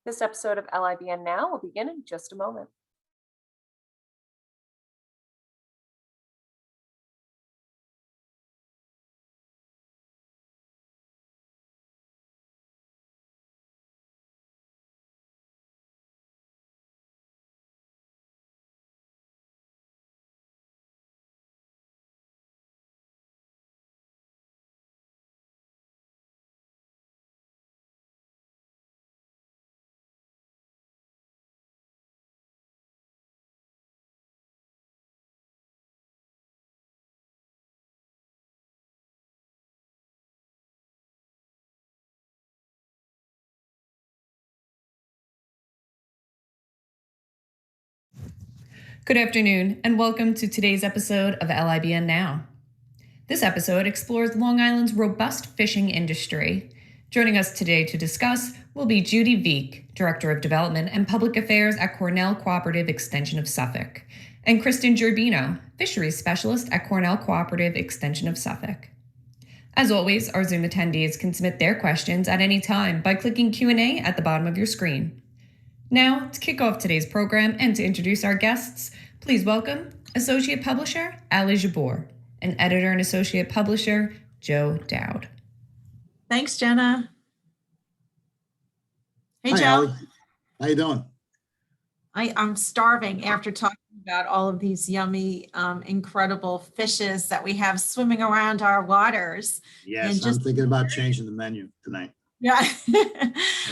This episode of LIBN Now will begin in just a moment. Good afternoon, and welcome to today's episode of LIBN Now. This episode explores Long Island's robust fishing industry. Joining us today to discuss will be Judi Veeck, Director of Development and Public Affairs at Cornell Cooperative Extension of Suffolk, and Kristin Gerbino, Fisheries Specialist at Cornell Cooperative Extension of Suffolk. As always, our Zoom attendees can submit their questions at any time by clicking Q&A at the bottom of your screen. Now, to kick off today's program and to introduce our guests, please welcome Associate Publisher Ali Jabbour and Editor and Associate Publisher Joe Dowd. Thanks, Jenna. Hey, Hi, Joe. Ali. How you doing? I'm starving after talking about all of these yummy, incredible fishes that we have swimming around our waters. Yes, I'm thinking about changing the menu tonight. Yeah. yeah.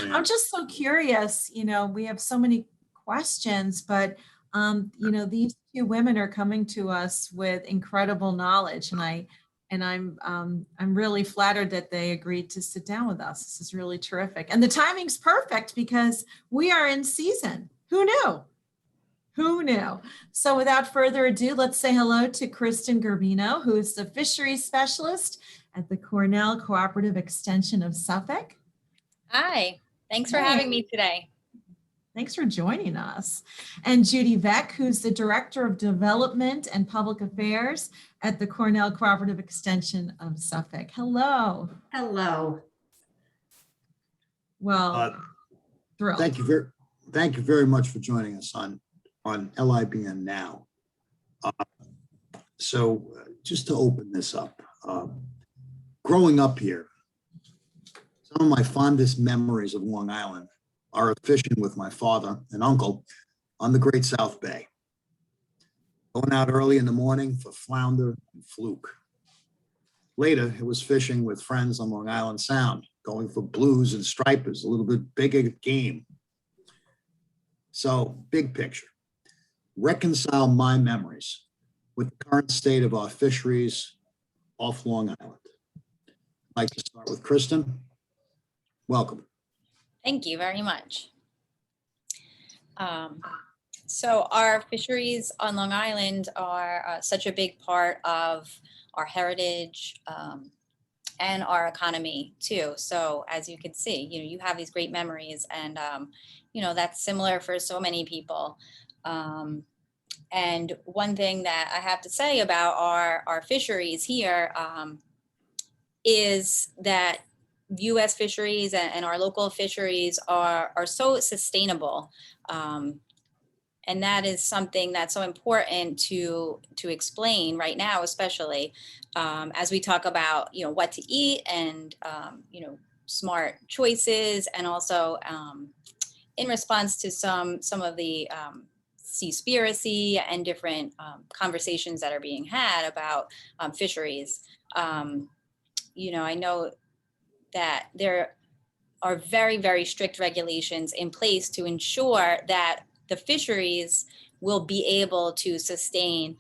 I'm just so curious, we have so many questions, but these two women are coming to us with incredible knowledge, and I'm really flattered that they agreed to sit down with us. This is really terrific. And the timing's perfect because we are in season. Who knew? Who knew? So without further ado, let's say hello to Kristin Gerbino, who is the Fisheries Specialist at the Cornell Cooperative Extension of Suffolk. Hi, thanks for having me today. Thanks for joining us. And Judi Veeck, who's the Director of Development and Public Affairs at the Cornell Cooperative Extension of Suffolk. Hello. Hello. Well, thrilled. Thank you very much for joining us on LIBN Now. So just to open this up, growing up here, some of my fondest memories of Long Island are of fishing with my father and uncle on the Great South Bay. Going out early in the morning for flounder and fluke. Later, it was fishing with friends on Long Island Sound, going for blues and stripers, a little bit bigger game. So, big picture, reconcile my memories with the current state of our fisheries off Long Island. I'd like to start with Kristin. Welcome. Thank you very much. So our fisheries on Long Island are such a big part of our heritage and our economy too. So as you can see, you have these great memories, and that's similar for so many people. And one thing that I have to say about our fisheries here is that U.S. fisheries and our local fisheries are so sustainable. And that is something that's so important to explain right now, especially as we talk about, what to eat and, smart choices, and also in response to some of the seaspiracy and different conversations that are being had about fisheries. I know that there are very, very strict regulations in place to ensure that the fisheries will be able to sustain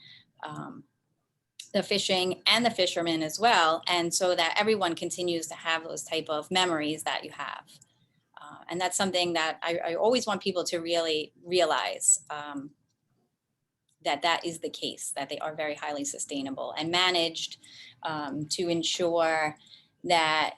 the fishing and the fishermen as well, and so that everyone continues to have those type of memories that you have. And that's something that I always want people to really realize, that is the case, that they are very highly sustainable and managed to ensure that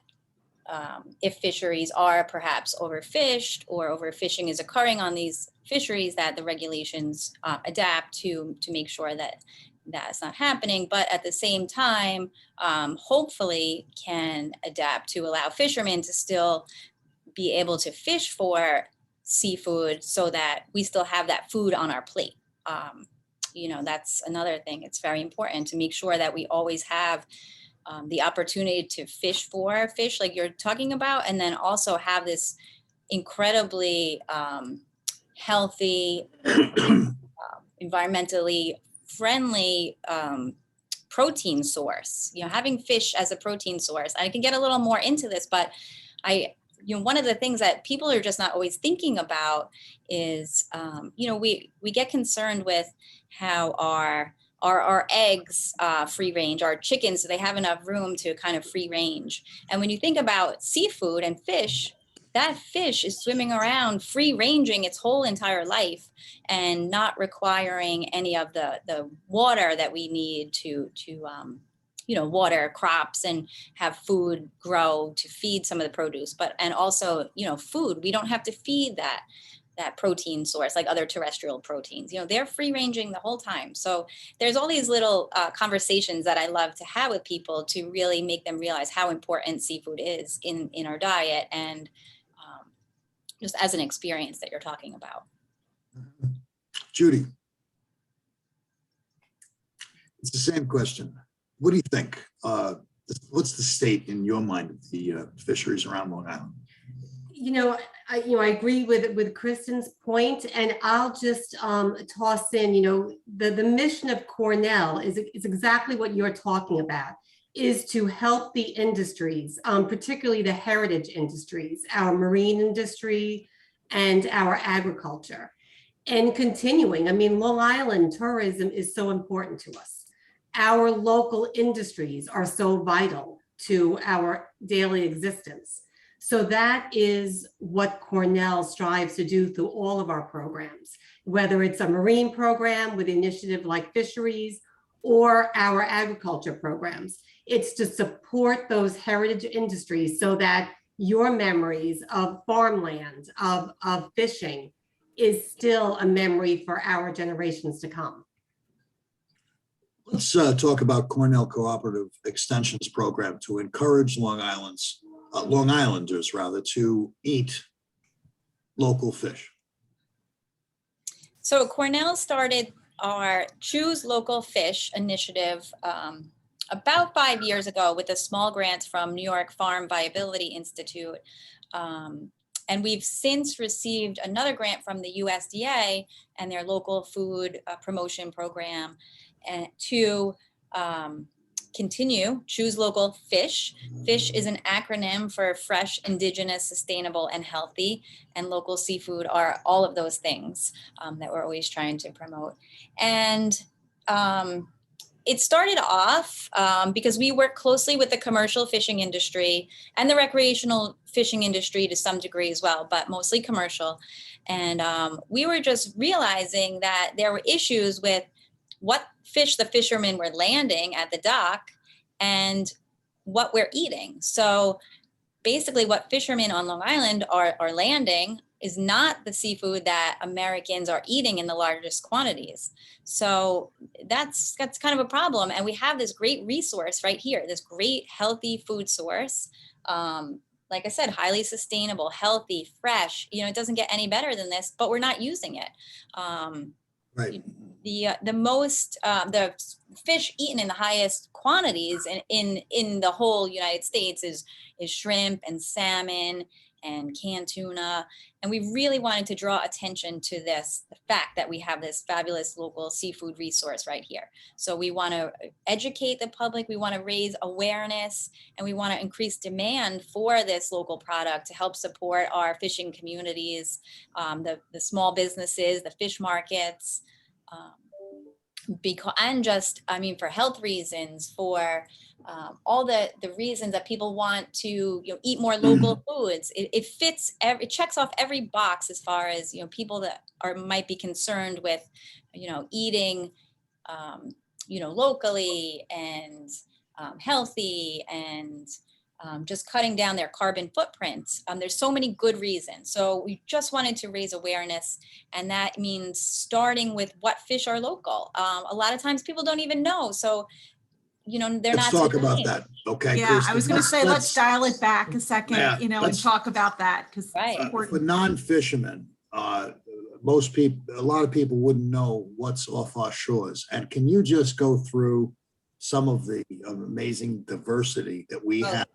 if fisheries are perhaps overfished or overfishing is occurring on these fisheries, that the regulations adapt to make sure that that's not happening, but at the same time, hopefully can adapt to allow fishermen to still be able to fish for seafood so that we still have that food on our plate. That's another thing. It's very important to make sure that we always have the opportunity to fish for fish like you're talking about, and then also have this incredibly healthy, environmentally friendly protein source. Having fish as a protein source. I can get a little more into this, but one of the things that people are just not always thinking about is, we get concerned with how our eggs free range, our chickens, do they have enough room to kind of free range? And when you think about seafood and fish, that fish is swimming around free ranging its whole entire life and not requiring any of the water that we need to water crops and have food grow to feed some of the produce, and also, food, we don't have to feed that protein source like other terrestrial proteins. They're free ranging the whole time. So there's all these little conversations that I love to have with people to really make them realize how important seafood is in our diet, and just as an experience that you're talking about. Judi, it's the same question. What do you think? What's the state in your mind of the fisheries around Long Island? I agree with Kristin's point, and I'll just toss in, the mission of Cornell is exactly what you're talking about, is to help the industries, particularly the heritage industries, our marine industry and our agriculture, and continuing. Long Island tourism is so important to us. Our local industries are so vital to our daily existence. So that is what Cornell strives to do through all of our programs, whether it's a marine program with initiative like Fisheries or our agriculture programs. It's to support those heritage industries so that your memories of farmland, of fishing, is still a memory for our generations to come. Let's talk about Cornell Cooperative Extension's program to encourage Long Islanders to eat local fish. So Cornell started our Choose Local Fish initiative about 5 years ago with a small grant from New York Farm Viability Institute. And we've since received another grant from the USDA and their local food promotion program to continue Choose Local Fish. FISH is an acronym for fresh, indigenous, sustainable, and healthy. And local seafood are all of those things that we're always trying to promote. And it started off because we work closely with the commercial fishing industry and the recreational fishing industry to some degree as well, but mostly commercial. And we were just realizing that there were issues with what fish the fishermen were landing at the dock and what we're eating. So basically what fishermen on Long Island are landing is not the seafood that Americans are eating in the largest quantities. So that's kind of a problem. And we have this great resource right here, this great healthy food source. Like I said, highly sustainable, healthy, fresh. It doesn't get any better than this, but we're not using it. Right. The fish eaten in the highest quantities in the whole United States is shrimp and salmon and canned tuna. And we really wanted to draw attention to the fact that we have this fabulous local seafood resource right here. So we want to educate the public, we want to raise awareness, and we want to increase demand for this local product to help support our fishing communities, the small businesses, the fish markets, for health reasons, for all the reasons that people want to eat more local foods. It checks off every box as far as people that might be concerned with eating locally and healthy and just cutting down their carbon footprint. There's so many good reasons. So we just wanted to raise awareness, and that means starting with what fish are local. A lot of times people don't even know. So, they're Let's not. talk about that. Okay. Yeah, Kristin, I was going to say, let's dial it back a second, Yeah, and let's- talk about that because Right. it's for important. non-fishermen, most people, a lot of people wouldn't know what's off our shores. And can you just go through some of the amazing diversity that we Oh. have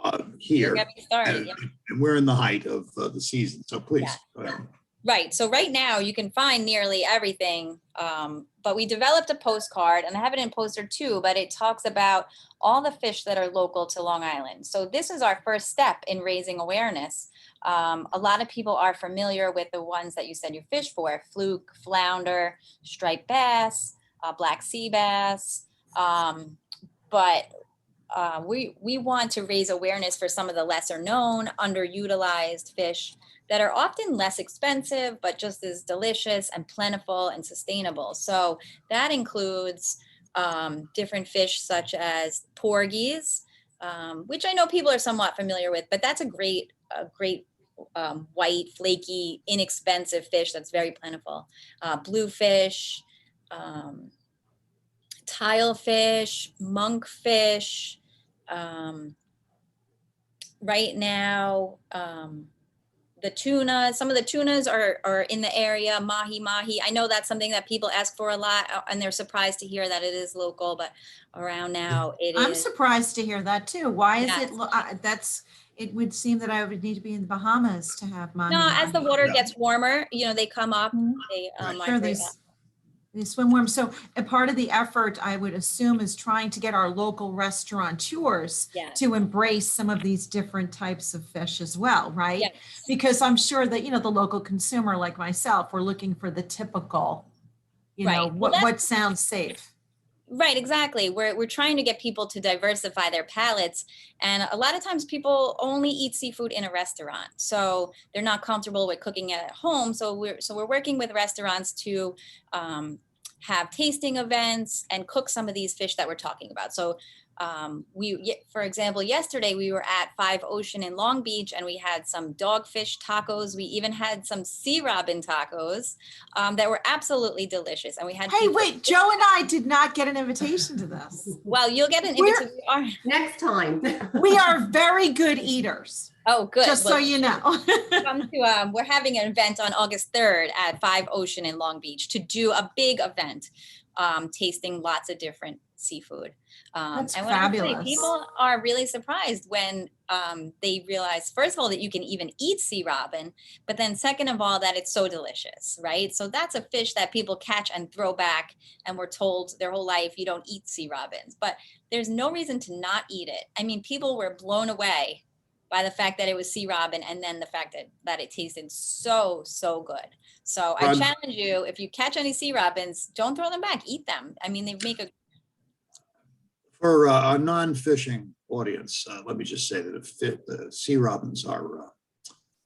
You're here? getting me started. And, Yep. and we're in the height of the season, so please. Yeah. Go ahead. Right. So right now you can find nearly everything. But we developed a postcard, and I have it in poster 2, but it talks about all the fish that are local to Long Island. So this is our first step in raising awareness. A lot of people are familiar with the ones that you said you fish for: fluke, flounder, striped bass, black sea bass. But we want to raise awareness for some of the lesser known, underutilized fish that are often less expensive, but just as delicious and plentiful and sustainable. So that includes different fish such as porgies, which I know people are somewhat familiar with, but that's a great white, flaky, inexpensive fish that's very plentiful. Bluefish, tilefish, monkfish. Right now, the tuna, some of the tunas are in the area, mahi. I know that's something that people ask for a lot, and they're surprised to hear that it is local, but around now it I'm is. surprised to hear that too. Why is Yes. it, it would seem that I would need to be in the Bahamas to have mahi. No, as the water Yeah. gets warmer, they come up, Mhm. they Right. Sure, migrate up. they swim warm. So a part of the effort, I would assume, is trying to get our local restaurateurs Yes. to embrace some of these different types of fish as well, right? Yes. Because I'm sure that, the local consumer like myself, we're looking for the typical, Right. Well, what sounds safe. Right, exactly. We're trying to get people to diversify their palates, and a lot of times people only eat seafood in a restaurant, so they're not comfortable with cooking it at home. So we're working with restaurants to have tasting events and cook some of these fish that we're talking about. So for example, yesterday we were at 5 Ocean in Long Beach, and we had some dogfish tacos. We even had some sea robin tacos that were absolutely delicious. And we had Hey, people- wait, Joe and I did not get an invitation to this. Well, you'll get an We're- invitation. Next time. We are very good eaters, Oh, good. just so Well, you know. come to, we're having an event on August 3rd at 5 Ocean in Long Beach to do a big event, tasting lots of different seafood. That's and when I say, fabulous. people are really surprised when they realize, first of all, that you can even eat sea robin, but then second of all, that it's so delicious, right? So that's a fish that people catch and throw back, and we're told their whole life you don't eat sea robins, but there's no reason to not eat it. I mean, people were blown away by the fact that it was sea robin, and then the fact that it tasted so good. So I challenge you, if you catch any sea robins, don't throw them back, eat them. I mean, they make a. For our non-fishing audience, let me just say that the sea robins are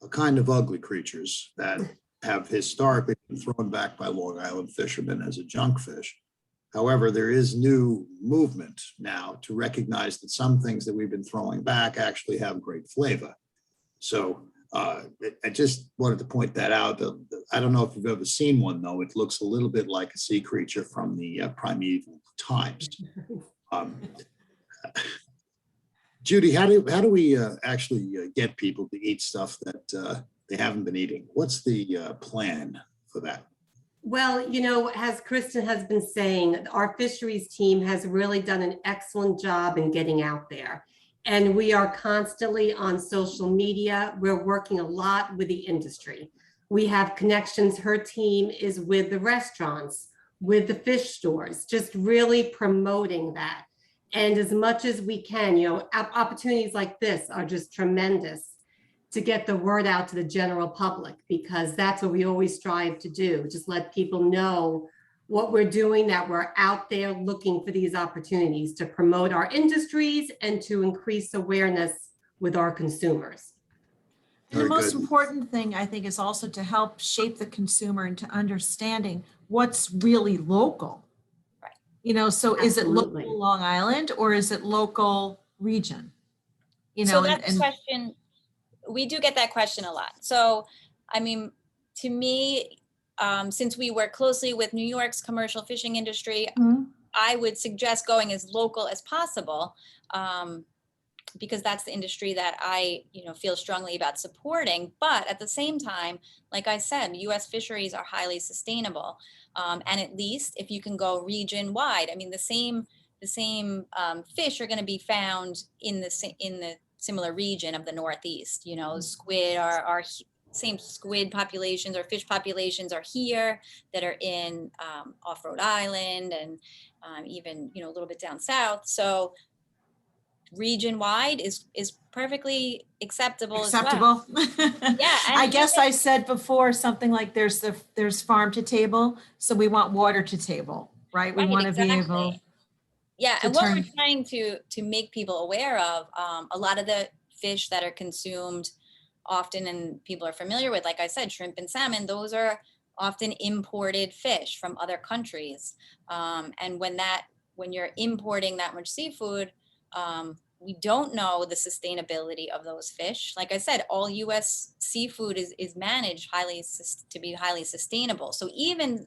a kind of ugly creatures that have historically been thrown back by Long Island fishermen as a junk fish. However, there is new movement now to recognize that some things that we've been throwing back actually have great flavor. So I just wanted to point that out. I don't know if you've ever seen one, though. It looks a little bit like a sea creature from the primeval times. Judi, how do we actually get people to eat stuff that they haven't been eating? What's the plan for that? Well, as Kristin has been saying, our fisheries team has really done an excellent job in getting out there. And we are constantly on social media. We're working a lot with the industry. We have connections. Her team is with the restaurants, with the fish stores, just really promoting that. And as much as we can, opportunities like this are just tremendous to get the word out to the general public, because that's what we always strive to do. Just let people know what we're doing, that we're out there looking for these opportunities to promote our industries and to increase awareness with our consumers. And the most important thing, I think, is also to help shape the consumer into understanding what's really local. Right. So is it Absolutely. local Long Island or is it local region? So that's a question, we do get that question a lot. So, I mean, to me, since we work closely with New York's commercial fishing industry, Mhm. I would suggest going as local as possible. because that's the industry that I, feel strongly about supporting. But at the same time, like I said, U.S. fisheries are highly sustainable. And at least if you can go region wide, I mean, the same fish are going to be found in the similar region of the Northeast. Squid are same squid populations or fish populations are here that are in off Rhode Island and even a little bit down south. So region wide is perfectly acceptable as well. Yeah, I guess I said before something like there's farm to table, so we want water to table, right? We Right, want to be exactly. able. Yeah, to and what we're turn- trying to make people aware of, a lot of the fish that are consumed often and people are familiar with, like I said, shrimp and salmon, those are often imported fish from other countries. And when you're importing that much seafood, we don't know the sustainability of those fish. Like I said, all U.S. seafood is managed to be highly sustainable. So even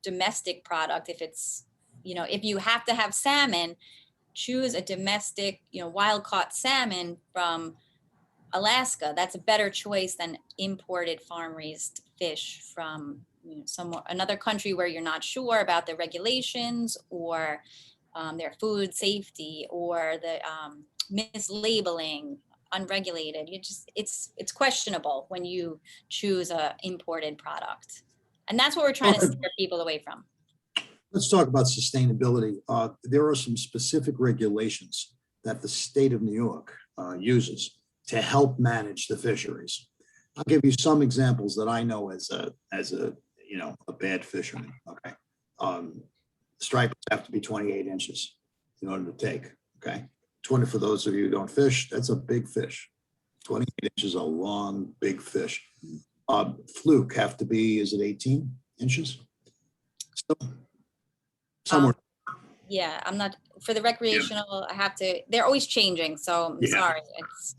domestic product, if it's if you have to have salmon, choose a domestic, wild caught salmon from Alaska. That's a better choice than imported farm raised fish from another country where you're not sure about the regulations or their food safety or the mislabeling, unregulated. It's questionable when you choose a imported product, and that's what we're trying to steer people away from. Let's talk about sustainability. There are some specific regulations that the state of New York uses to help manage the fisheries. I'll give you some examples that I know as a bad fisherman. Okay, stripers have to be 28 inches in order to take. Okay, 20 for those of you who don't fish. That's a big fish. 28 inches, a long, big fish. Fluke have to be, is it 18 inches? So, somewhere. Yeah, I'm not for the recreational. I have to. They're always changing, so I'm sorry.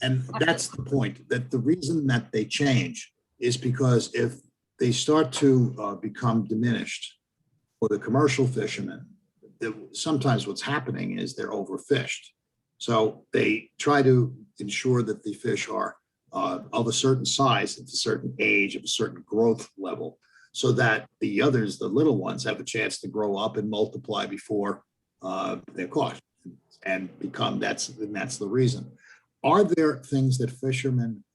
And that's the point. That the reason that they change is because if they start to become diminished for the commercial fishermen, sometimes what's happening is they're overfished. So they try to ensure that the fish are of a certain size, at a certain age, of a certain growth level, so that the others, the little ones, have a chance to grow up and multiply before they're caught and become, that's the reason. Are there things that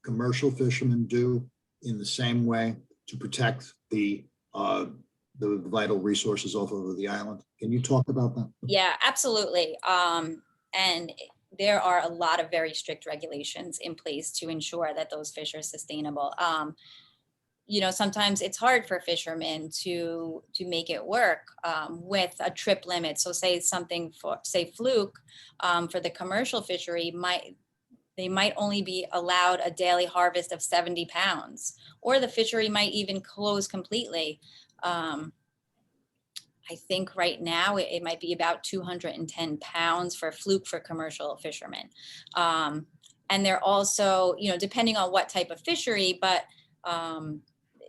commercial fishermen do in the same way to protect the vital resources off of the island? Can you talk about that? Yeah, absolutely. And there are a lot of very strict regulations in place to ensure that those fish are sustainable. Sometimes it's hard for fishermen to make it work with a trip limit. So say something say fluke for the commercial fishery they might only be allowed a daily harvest of 70 pounds, or the fishery might even close completely. I think right now it might be about 210 pounds for fluke for commercial fishermen. And they're also, depending on what type of fishery, but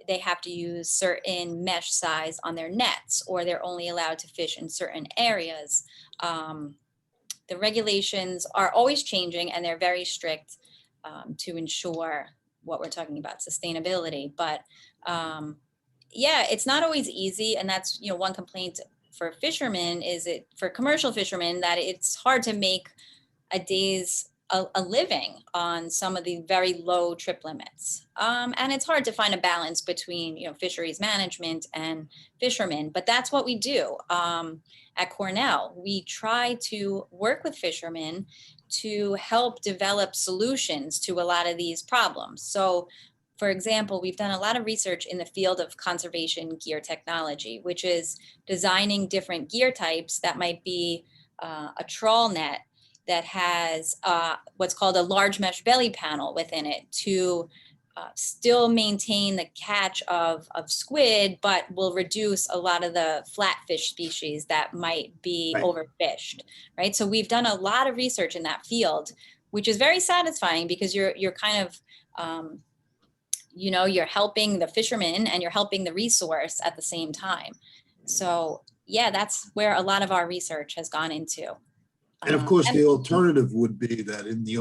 they have to use certain mesh size on their nets, or they're only allowed to fish in certain areas. The regulations are always changing, and they're very strict to ensure what we're talking about, sustainability. But yeah, it's not always easy. And that's, one complaint for fishermen for commercial fishermen, that it's hard to make a living on some of the very low trip limits. And it's hard to find a balance between, fisheries management and fishermen, but that's what we do. At Cornell, we try to work with fishermen to help develop solutions to a lot of these problems. So, for example, we've done a lot of research in the field of conservation gear technology, which is designing different gear types that might be a trawl net that has what's called a large mesh belly panel within it to still maintain the catch of squid, but will reduce a lot of the flatfish species that might be overfished, right? So we've done a lot of research in that field, which is very satisfying because you're kind of, you're helping the fishermen and you're helping the resource at the same time. So yeah, that's where a lot of our research has gone into. And of course, the alternative would be that in the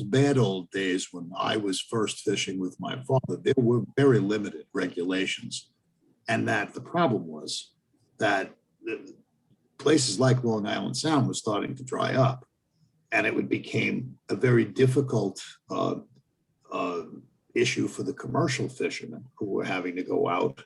bad old days when I was first fishing with my father, there were very limited regulations. And that the problem was that places like Long Island Sound was starting to dry up. And it became a very difficult issue for the commercial fishermen who were having to go out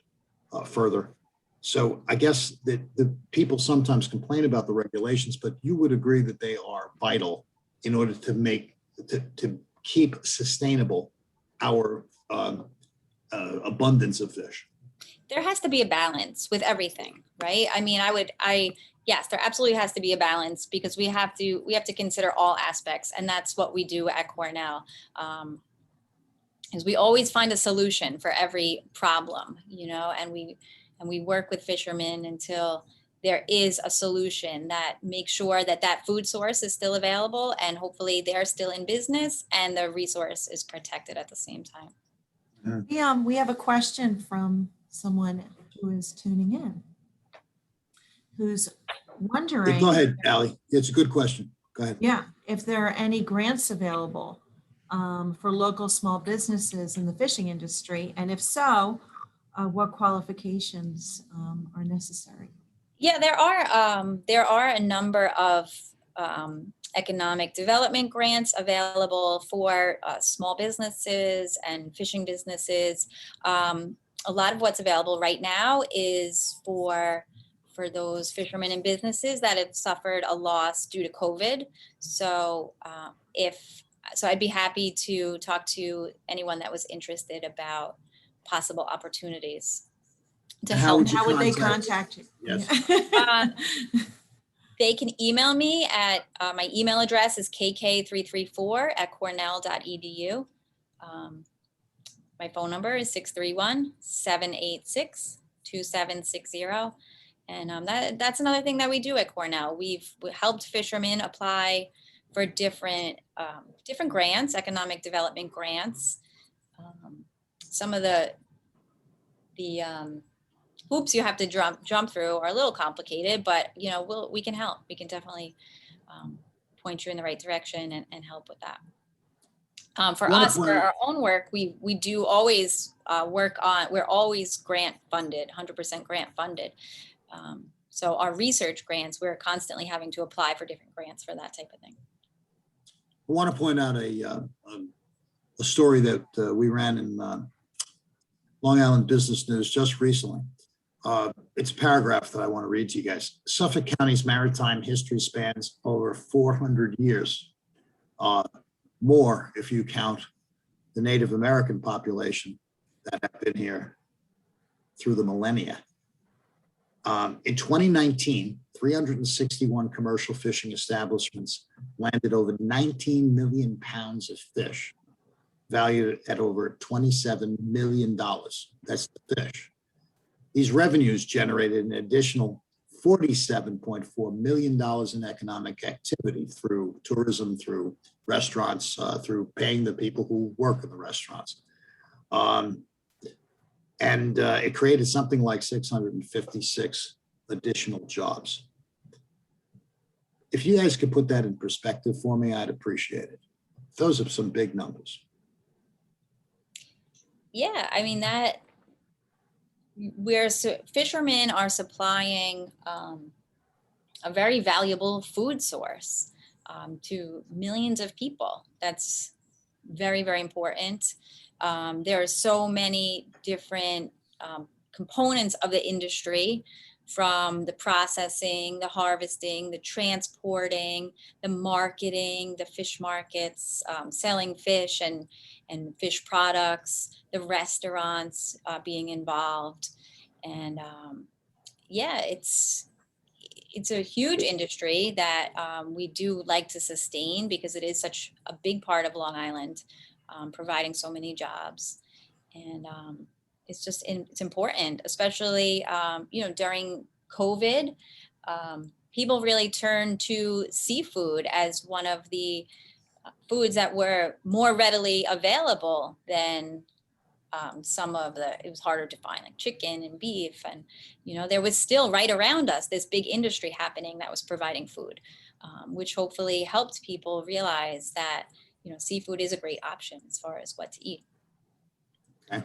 further. So I guess that the people sometimes complain about the regulations, but you would agree that they are vital in order to keep sustainable our abundance of fish. There has to be a balance with everything, right? I mean, yes, there absolutely has to be a balance because we have to consider all aspects, and that's what we do at Cornell. Is we always find a solution for every problem, and we work with fishermen until there is a solution that makes sure that that food source is still available, and hopefully they're still in business and the resource is protected at the same time. We have a question from someone who is tuning in, who's wondering. Go ahead, Allie. It's a good question. Go ahead. Yeah, if there are any grants available for local small businesses in the fishing industry, and if so, what qualifications are necessary? Yeah, there are a number of economic development grants available for small businesses and fishing businesses. A lot of what's available right now is for those fishermen and businesses that have suffered a loss due to COVID. So I'd be happy to talk to anyone that was interested about possible opportunities to help. How would they contact you? Yes. They can email me at my email address is kk334@cornell.edu. My phone number is 631-786-2760. And that's another thing that we do at Cornell. We helped fishermen apply for different grants, economic development grants. Some of the hoops you have to jump through are a little complicated, but we can help. We can definitely point you in the right direction and help with that. For us, for our own work, we do always work on. We're always grant funded, 100% grant funded. So our research grants, we're constantly having to apply for different grants for that type of thing. I want to point out a story that we ran in Long Island Business News just recently. It's a paragraph that I want to read to you guys. Suffolk County's maritime history spans over 400 years, more if you count the Native American population that have been here through the millennia. In 2019, 361 commercial fishing establishments landed over 19 million pounds of fish, valued at over $27 million. That's the fish. These revenues generated an additional $47.4 million in economic activity through tourism, through restaurants, through paying the people who work in the restaurants. And it created something like 656 additional jobs. If you guys could put that in perspective for me, I'd appreciate it. Those are some big numbers. Yeah, I mean fishermen are supplying a very valuable food source to millions of people. That's very, very important. There are so many different components of the industry, from the processing, the harvesting, the transporting, the marketing, the fish markets, selling fish and fish products, the restaurants being involved. And it's a huge industry that we do like to sustain because it is such a big part of Long Island, providing so many jobs. And it's important, especially, during COVID, people really turned to seafood as one of the foods that were more readily available than it was harder to find, like chicken and beef. And, there was still right around us this big industry happening that was providing food. which hopefully helped people realize that, seafood is a great option as far as what to eat.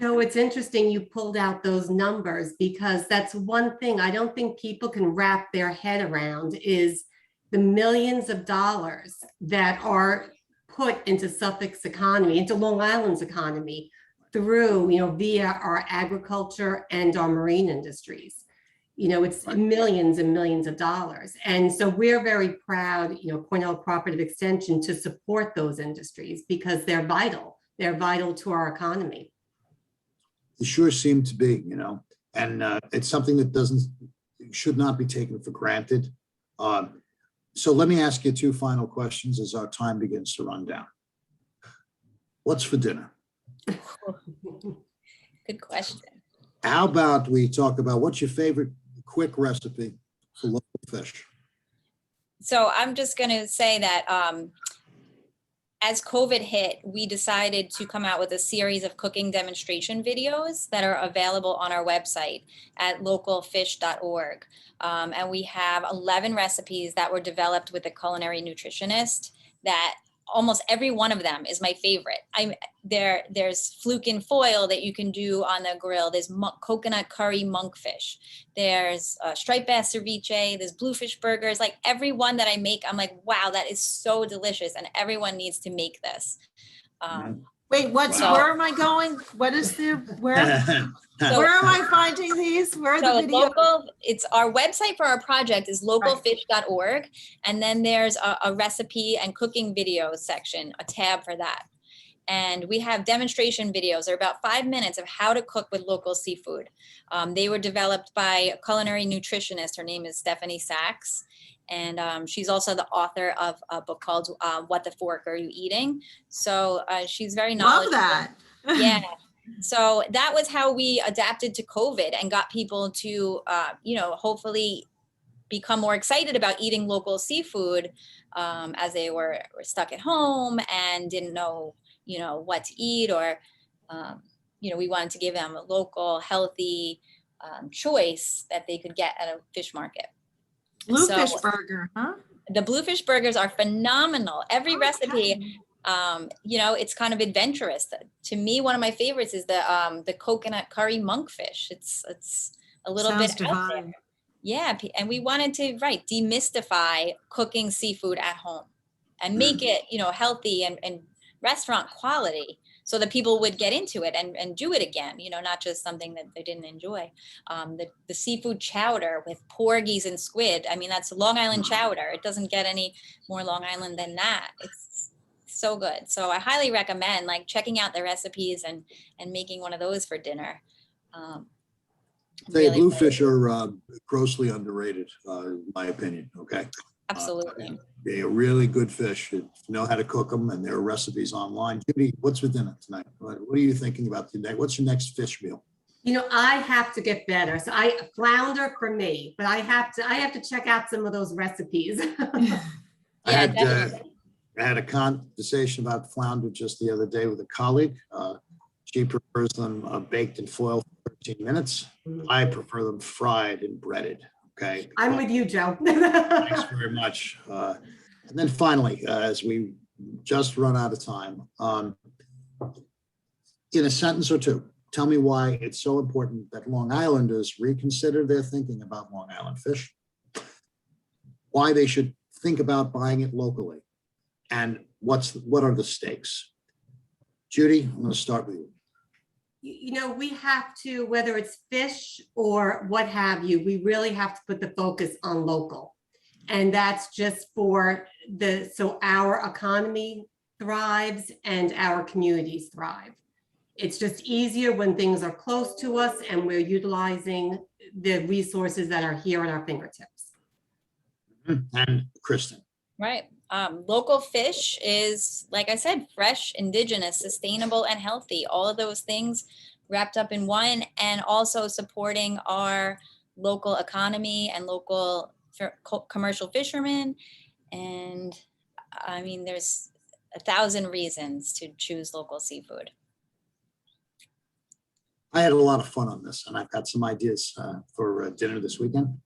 No, it's interesting you pulled out those numbers, because that's one thing I don't think people can wrap their head around, is the millions of dollars that are put into Suffolk's economy, into Long Island's economy, through, via our agriculture and our marine industries. It's millions and millions of dollars. And so we're very proud, Cornell Cooperative Extension, to support those industries, because they're vital. They're vital to our economy. They sure seem to be, and it's something that should not be taken for granted. So let me ask you two final questions as our time begins to run down. What's for dinner? Good question. How about we talk about what's your favorite quick recipe for local fish? So I'm just going to say that as COVID hit, we decided to come out with a series of cooking demonstration videos that are available on our website at localfish.org. And we have 11 recipes that were developed with a culinary nutritionist that almost every one of them is my favorite. There's fluke in foil that you can do on the grill. There's coconut curry monkfish. There's striped bass ceviche. There's bluefish burgers. Like every one that I make, I'm like, wow, that is so delicious. And everyone needs to make this. Wait, where am I going? What is where am I finding these? Where are the videos? It's our website for our project is localfish.org. And then there's a recipe and cooking videos section, a tab for that. And we have demonstration videos. They're about 5 minutes of how to cook with local seafood. They were developed by a culinary nutritionist. Her name is Stephanie Sachs. And she's also the author of a book called What the Fork Are You Eating? So she's very knowledgeable. Love that. Yeah. So that was how we adapted to COVID and got people to, hopefully become more excited about eating local seafood as they were stuck at home and didn't know, what to eat, or, we wanted to give them a local, healthy choice that they could get at a fish market. Bluefish burger, huh? The bluefish burgers are phenomenal. Every recipe, it's kind of adventurous. To me, one of my favorites is the coconut curry monkfish. It's a little bit out there. Yeah, and we wanted to demystify cooking seafood at home and make it healthy and restaurant quality, so that people would get into it and do it again, not just something that they didn't enjoy. The seafood chowder with porgies and squid, that's Long Island chowder. It doesn't get any more Long Island than that. It's so good. So I highly recommend checking out the recipes and making one of those for dinner. Bluefish are grossly underrated, in my opinion. Okay. Absolutely. They are really good fish. You know how to cook them, and there are recipes online. Judi, what's for dinner tonight? What are you thinking about today? What's your next fish meal? I have to get better. So flounder for me, but I have to check out some of those recipes. I had a conversation about flounder just the other day with a colleague. She prefers them baked in foil for 13 minutes. I prefer them fried and breaded. Okay. I'm with you, Joe. Thanks very much. And then finally, as we just run out of time, in a sentence or two, tell me why it's so important that Long Islanders reconsider their thinking about Long Island fish, why they should think about buying it locally, and what are the stakes. Judi, I'm going to start with you. We have to, whether it's fish or what have you, we really have to put the focus on local. And that's just so our economy thrives and our communities thrive. It's just easier when things are close to us and we're utilizing the resources that are here at our fingertips. And Kristin. Right. Local fish is, like I said, fresh, indigenous, sustainable, and healthy. All of those things wrapped up in one, and also supporting our local economy and local commercial fishermen. And there's 1,000 reasons to choose local seafood. I had a lot of fun on this, and I've got some ideas for dinner this weekend.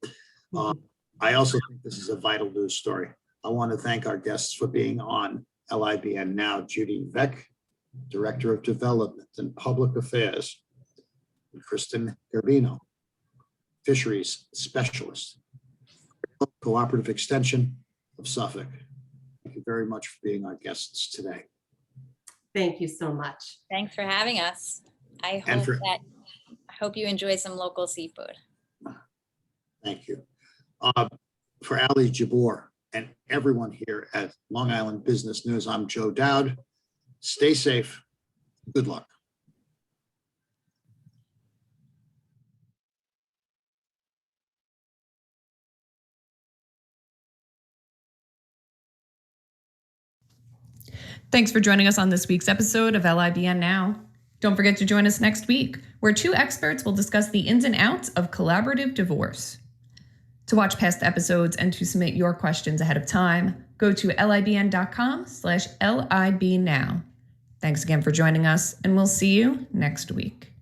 I also think this is a vital news story. I want to thank our guests for being on LIBN Now, Judi Veeck, Director of Development and Public Affairs, and Kristin Gerbino, Fisheries Specialist, Cooperative Extension of Suffolk. Thank you very much for being our guests today. Thank you so much. Thanks for having us. I And hope you enjoy some local seafood. Thank you. For Ali Jabbour and everyone here at Long Island Business News, I'm Joe Dowd. Stay safe. Good luck. Thanks for joining us on this week's episode of LIBN Now. Don't forget to join us next week, where two experts will discuss the ins and outs of collaborative divorce. To watch past episodes and to submit your questions ahead of time, go to libn.com/libnow. Thanks again for joining us, and we'll see you next week.